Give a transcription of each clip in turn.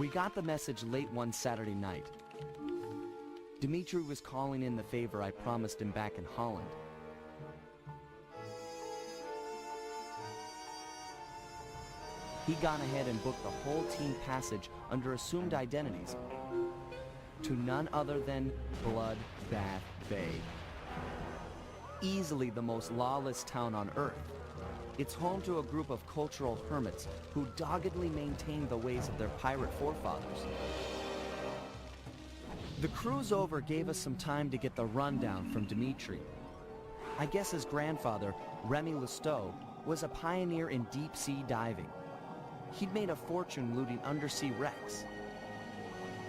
We got the message late one Saturday night. Dimitri was calling in the favor I promised him back in Holland. He gone ahead and booked the whole team passage under assumed identities to none other than Bloodbath Bay. Easily the most lawless town on Earth. It's home to a group of cultural hermits who doggedly maintain the ways of their pirate forefathers. The cruise over gave us some time to get the rundown from Dimitri. I guess his grandfather, Remy Lestow, was a pioneer in deep-sea diving. He'd made a fortune looting undersea wrecks.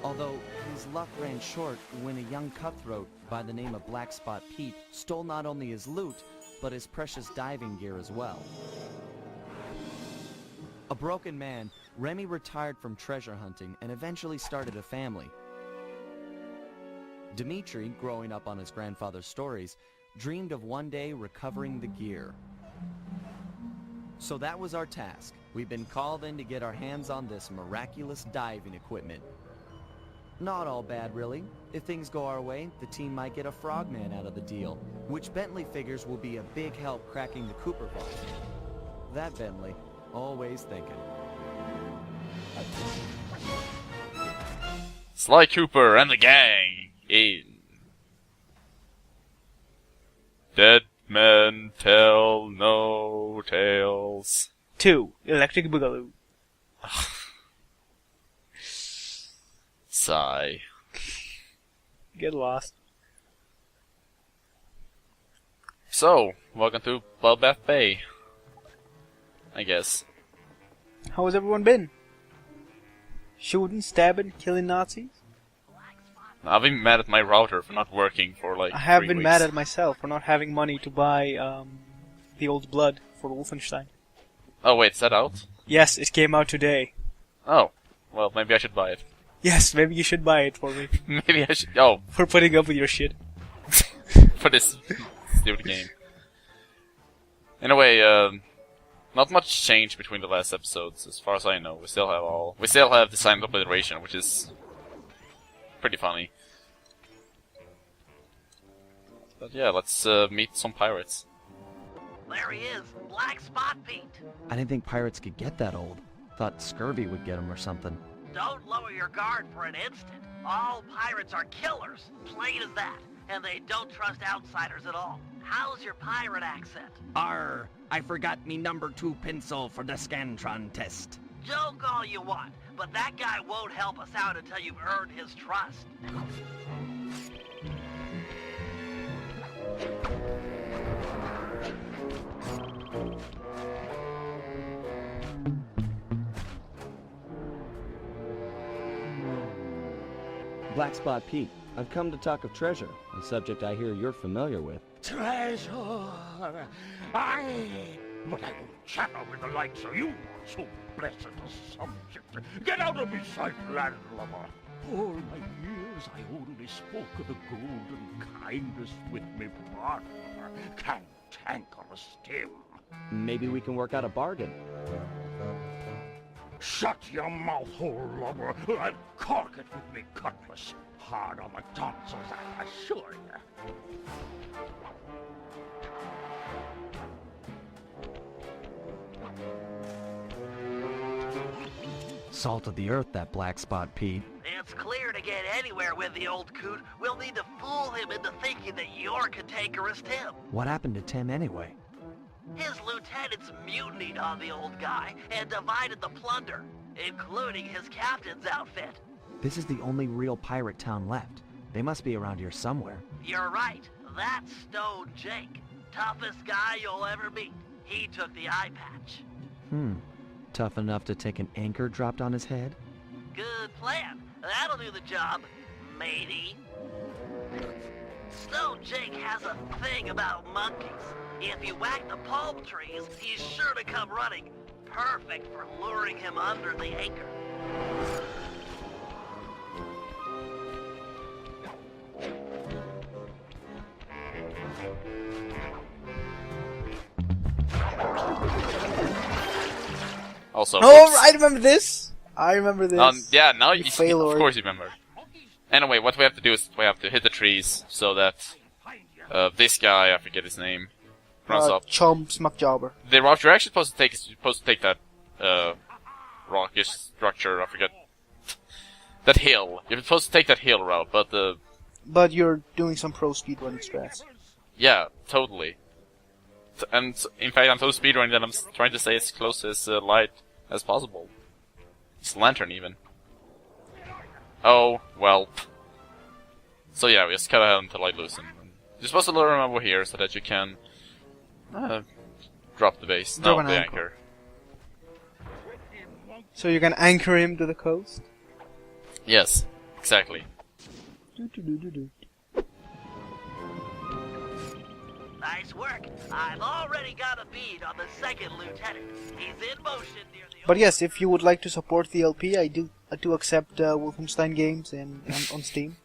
Although his luck ran short when a young cutthroat by the name of Black Spot Pete stole not only his loot, but his precious diving gear as well. A broken man, Remy retired from treasure hunting and eventually started a family. Dimitri, growing up on his grandfather's stories, dreamed of one day recovering the gear. So that was our task. We've been called in to get our hands on this miraculous diving equipment. Not all bad, really. If things go our way, the team might get a frogman out of the deal, which Bentley figures will be a big help cracking the Cooper vault. That Bentley, always thinking. Sly Cooper and the gang in Dead Men Tell No Tales 2. Electric Boogaloo. Sigh. Get lost. So, welcome to Bloodbath Bay. I guess. How has everyone been? Shooting, stabbing, killing Nazis? I've been mad at my router for not working for like I have 3 been weeks. mad at myself for not having money to buy the old blood for Wolfenstein. Oh wait, is that out? Yes, it came out today. Oh, well maybe I should buy it. Yes, maybe you should buy it for me. Maybe I should. Oh, For putting up with your shit. for this stupid game. Anyway, not much change between the last episodes, as far as I know. We still have the signed up iteration, which is pretty funny. But yeah, let's meet some pirates. There he is, Black Spot Pete. I didn't think pirates could get that old. Thought scurvy would get them or something. Don't lower your guard for an instant. All pirates are killers, plain as that, and they don't trust outsiders at all. How's your pirate accent? Arr, I forgot me number 2 pencil for the Scantron test. Joke all you want, but that guy won't help us out until you've earned his trust. Black Spot Pete, I've come to talk of treasure, a subject I hear you're familiar with. Treasure! Aye! But I won't chatter with the likes of you, so blessed a subject. Get out of my sight, landlubber! All my years I only spoke of the golden kindness with me partner. Can't tanker a stem. Maybe we can work out a bargain. Shut your mouth, hole lubber! I'll cork it with me cutlass. Hard on the tonsils, I assure you. Salt of the earth, that Black Spot Pete. It's clear to get anywhere with the old coot, we'll need to fool him into thinking that you're cantankerous Tim. What happened to Tim anyway? His lieutenants mutinied on the old guy and divided the plunder, including his captain's outfit. This is the only real pirate town left. They must be around here somewhere. You're right. That's Stone Jake. Toughest guy you'll ever meet. He took the eye patch. Tough enough to take an anchor dropped on his head? Good plan. That'll do the job, matey. Stone Jake has a thing about monkeys. If you whack the palm trees, he's sure to come running. Perfect for luring him under the anchor. Also, Oh, I remember this! I remember this. Yeah, now You you, fail of or- course you remember. Anyway, what we have to do is we have to hit the trees so that this guy, I forget his name, runs up. Chomp Smuck Jobber. The route you're actually supposed to take that rockish structure. I forget that hill. You're supposed to take that hill route, but But you're doing some pro speedrunning strats. yeah, totally. And in fact, I'm so speedrunning that I'm trying to stay as close to his light as possible. His lantern, even. Oh, well. So yeah, we just cut ahead until I lose him. You're supposed to lure him over here so that you can drop the base. Drop No, an the anchor. anchor. So you're gonna anchor him to the coast? Yes, exactly. Do. Nice work. I've already got a bead on the second lieutenant. He's in motion near the... But yes, if you would like to support the LP, I do accept Wolfenstein games on Steam.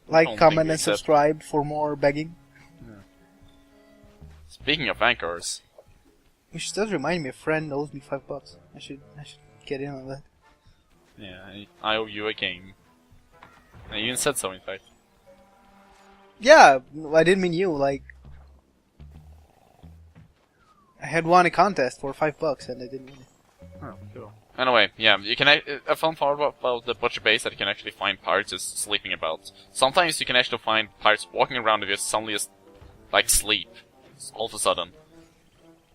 Like, Don't comment, think we and accept- subscribe for more begging. Speaking of anchors, Which does remind me, a friend owes me $5. I should get in on that. yeah, I owe you a game. And you even said so, in fact. Yeah, I didn't mean you. Like, I had won a contest for $5 and I didn't win it. Oh, cool. Anyway, yeah, you can. A fun part about the butcher base that you can actually find pirates just sleeping about. Sometimes you can actually find pirates walking around and just suddenly just like sleep, all of a sudden.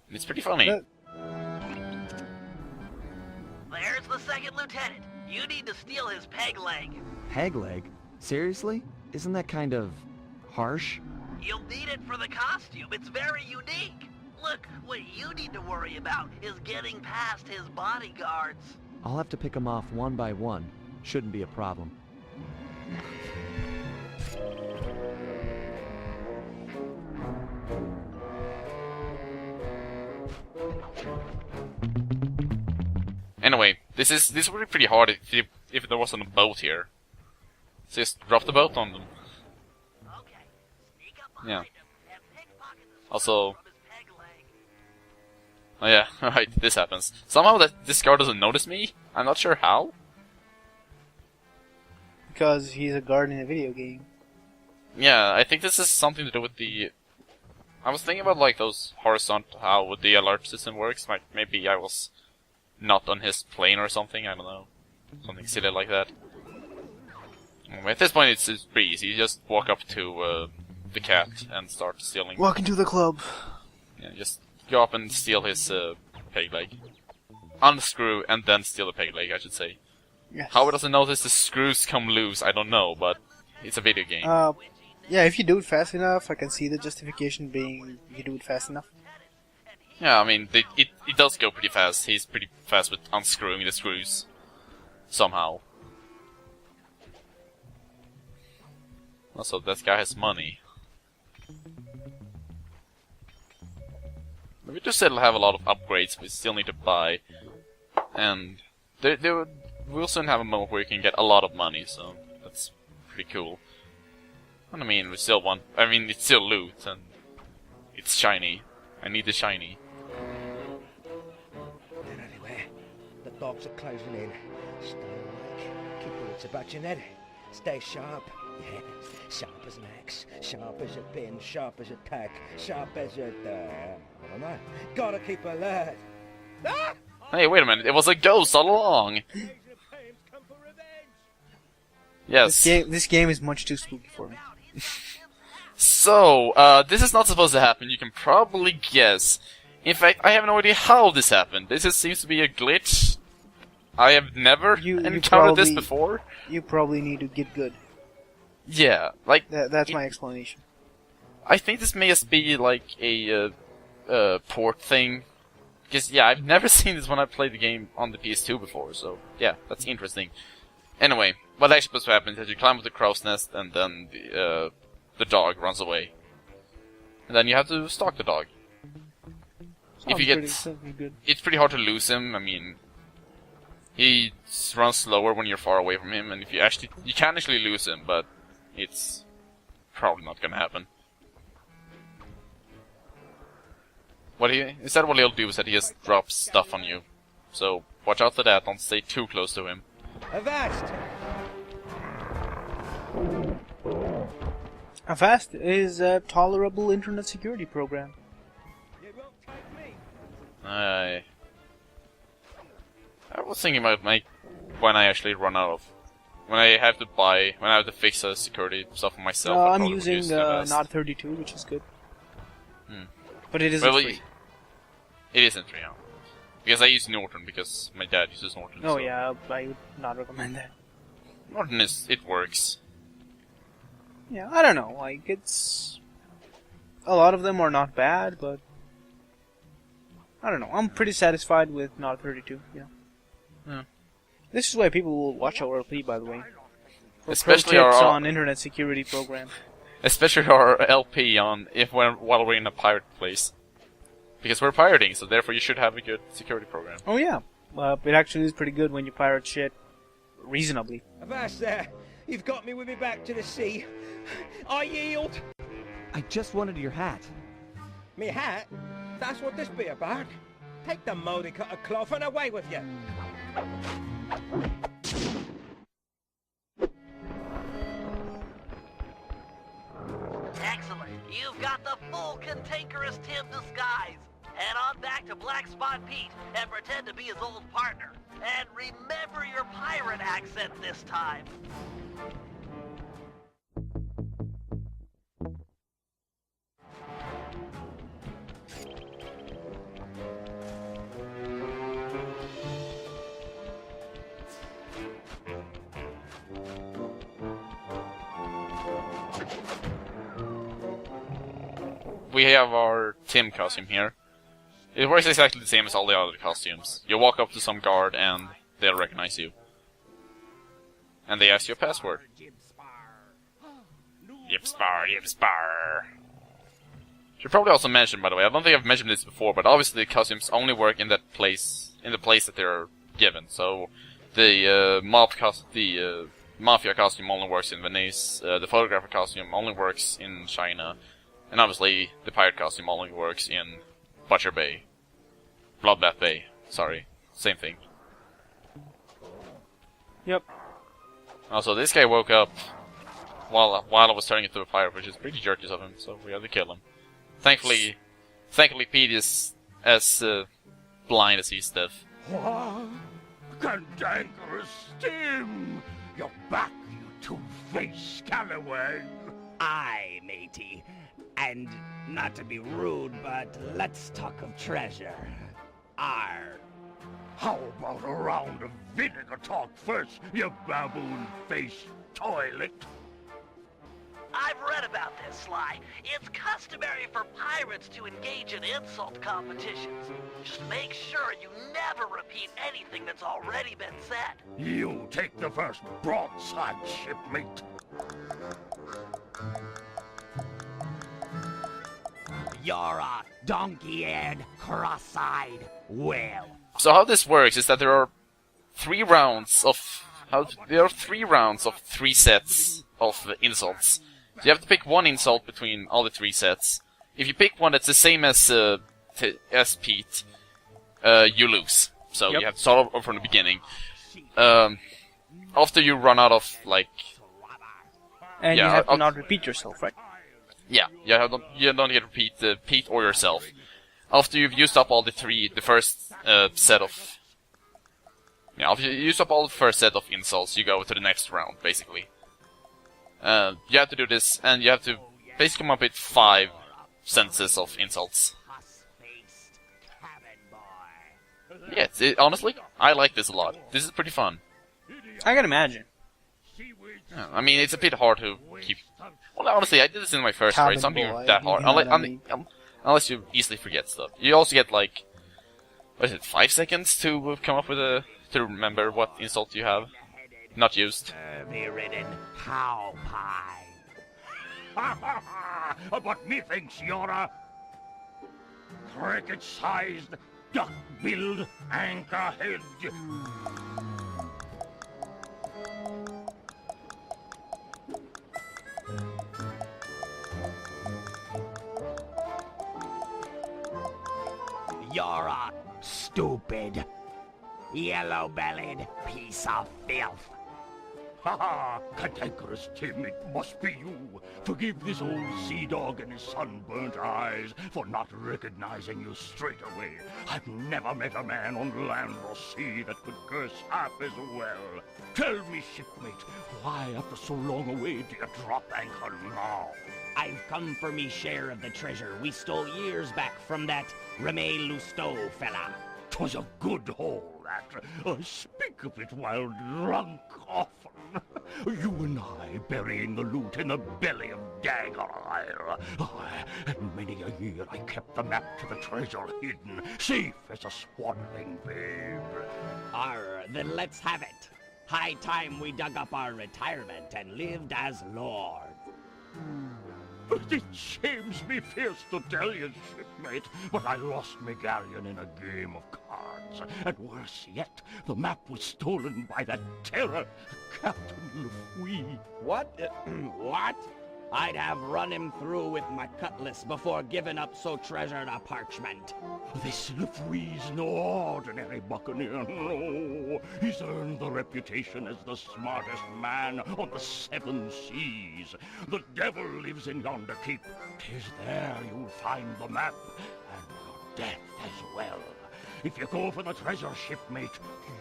And it's pretty funny. That- There's the second lieutenant. You need to steal his peg leg. Peg leg? Seriously? Isn't that kind of harsh? You'll need it for the costume. It's very unique. Look, what you need to worry about is getting past his bodyguards. I'll have to pick them off one by one. Shouldn't be a problem. Anyway, this would be pretty hard if there wasn't a boat here. So just drop the boat on them. Okay, sneak up behind Yeah. him and pickpocket the Also- from his peg leg. Oh yeah, right, this happens. Somehow this guard doesn't notice me. I'm not sure how. Because he's a guard in a video game. Yeah, I think this is something to do with the... I was thinking about like those horizontal, how the alert system works. Like maybe I was not on his plane or something, I don't know. Something silly like that. Anyway, at this point it's pretty easy. You just walk up to the cat and start stealing. Welcome to the club. Yeah, just go up and steal his peg leg. Unscrew and then steal the peg leg, I should say. Yes. How it doesn't notice the screws come loose, I don't know, but it's a video game. Yeah, if you do it fast enough, I can see the justification being you do it fast enough. Yeah, I mean, it does go pretty fast. He's pretty fast with unscrewing the screws. Somehow. Also, that guy has money. We do still have a lot of upgrades we still need to buy. And we'll soon have a mode where you can get a lot of money, so that's pretty cool. And I mean, we still want... I mean, it's still loot, and it's shiny. I need the shiny. They're everywhere. The dogs are closing in. Stay awake. Keep your wits about your head. Stay sharp. Yeah, sharp as an axe. Sharp as a pin. Sharp as a tack. Sharp as a... I don't know. Gotta keep alert. Ah! Hey, wait a minute, it was a ghost all along! Yes. This game is much too spooky for me. So, this is not supposed to happen, you can probably guess. In fact, I have no idea how this happened. This seems to be a glitch. I have never You encountered this probably- before. You probably need to get good. Yeah, like, That's my explanation. I think this may just be like a port thing. Because, yeah, I've never seen this when I played the game on the PS2 before, so, yeah, that's interesting. Anyway, what actually supposed to happen is that you climb up the crow's nest, and then the dog runs away. And then you have to stalk the dog. If you get... Sounds good. It's pretty hard to lose him, I mean... He runs slower when you're far away from him, and if you actually... You can actually lose him, but it's probably not gonna happen. Instead what he'll do is that he just drops stuff on you. So, watch out for that. Don't stay too close to him. Avast! Avast is a tolerable internet security program. I was thinking about when I actually run out of, when I have to fix security stuff for myself. I'm using Nod 32, which is good. But it isn't free. It isn't free, because I use Norton because my dad uses Norton. Oh so. yeah, I would not recommend that. Norton it works. Yeah, I don't know. Like it's a lot of them are not bad, but I don't know. I'm pretty satisfied with Nod 32. Yeah. This is why people will watch our LP, by the way. For Especially pro tips our on internet security program. Especially our LP on while we're in a pirate place, because we're pirating, so therefore you should have a good security program. Oh yeah, it actually is pretty good when you pirate shit reasonably. Avast there! You've got me with me back to the sea. I yield! I just wanted your hat. Me hat? That's what this be about? Take the mouldy cut of cloth and away with you! Excellent. You've got the full cantankerous Tim disguise. Head on back to Black Spot Pete and pretend to be his old partner. And remember your pirate accent this time. We have our Tim costume here. It works exactly the same as all the other costumes. You walk up to some guard and they'll recognize you. And they ask you a password. Yipspar. Should probably also mention, by the way, I don't think I've mentioned this before, but obviously the costumes only work in the place that they're given. So the mafia costume only works in Venice. The photographer costume only works in China. And obviously, the pirate costume only works in Butcher Bay. Bloodbath Bay. Sorry. Same thing. Yep. Also, this guy woke up while I was turning into a pirate, which is pretty jerky of him, so we had to kill him. Thankfully Pete is as blind as he's deaf. What? Cantankerous Tim! You're back, you two-faced scallywag! Aye, matey. And not to be rude, but let's talk of treasure. Arr. How about a round of vinegar talk first, you baboon-faced toilet? I've read about this, Sly. It's customary for pirates to engage in insult competitions. Just make sure you never repeat anything that's already been said. You take the first broadside, shipmate. You're a donkey-eared, cross-eyed whale. So how this works is that there are 3 rounds of 3 sets of insults. So you have to pick one insult between all the 3 sets. If you pick one that's the same as Pete, you lose. So Yep. you have to start over from the beginning. After you run out of And Yeah, you have to I'll- not repeat yourself, right? yeah, you don't get to repeat Pete or yourself. After you've used up all the first set of... Yeah, after you use up all the first set of insults, you go to the next round, basically. You have to do this, and you have to basically come up with 5 sentences of insults. Puss-faced cabin boy. Yeah, honestly, I like this a lot. This is pretty fun. I can imagine. Yeah, I mean, it's a bit hard to keep... Well, honestly, I did this in my first Cabin race. It's not even boy, that hard. you know what I mean? Unless you easily forget stuff. You also get, what is it, 5 seconds to come up with to remember what insult you have not used. Scurvy-ridden cow pie. Ha ha ha! But methinks you're a cricket-sized, duck-billed anchorhead. You're a stupid. yellow-bellied piece of filth. Ha ha! Cantankerous Tim, it must be you. Forgive this old sea dog and his sunburnt eyes for not recognizing you straight away. I've never met a man on land or sea that could curse half as well. Tell me, shipmate, why after so long away do you drop anchor now? I've come for me share of the treasure we stole years back from that Remy Lousteau fella. 'Twas a good haul, that. I speak of it while drunk often. You and I burying the loot in the belly of Dagger Isle. Aye, and many a year I kept the map to the treasure hidden, safe as a swaddling babe. Arr, then let's have it. High time we dug up our retirement and lived as lords. It shames me fierce to tell you, shipmate, but I lost me galleon in a game of cards. And worse yet, the map was stolen by that terror, Captain Lefouille. What? What? I'd have run him through with my cutlass before giving up so treasured a parchment. This Lefouille's no ordinary buccaneer, no. He's earned the reputation as the smartest man on the 7 seas. The devil lives in yonder keep. 'Tis there you'll find the map, and your death as well. If you go for the treasure, shipmate,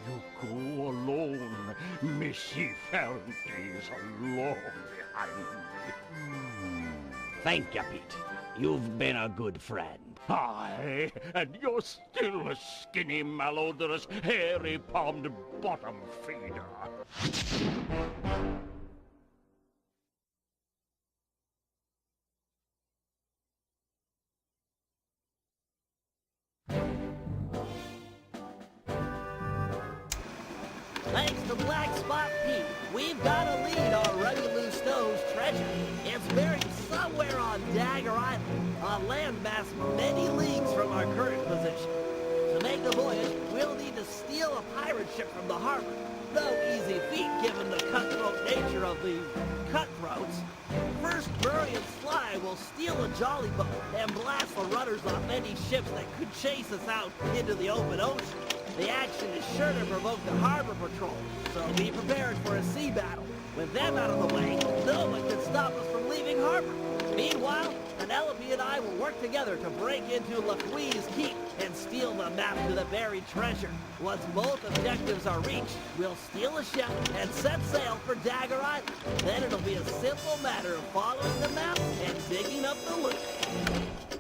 you go alone. Missy Ferrante's alone behind me. Thank you, Pete. You've been a good friend. Aye, and you're still a skinny, malodorous, hairy-palmed bottom feeder. Thanks to Black Spot Pete, we've got a lead on Remy Lousteau's treasure. It's buried somewhere on Dagger Island, a landmass many leagues from our current position. To make the voyage, we'll need to steal a pirate ship from the harbor. No easy feat given the cutthroat nature of the cutthroats. First, Murray and Sly will steal a jolly boat and blast the rudders off any ships that could chase us out into the open ocean. The action is sure to provoke the harbor patrol, so be prepared for a sea battle. With them out of the way, no one can stop us from leaving harbor. Meanwhile, Penelope and I will work together to break into Lefouille's keep and steal the map to the buried treasure. Once both objectives are reached, we'll steal a ship and set sail for Dagger Island. Then it'll be a simple matter of following the map and digging up the loot.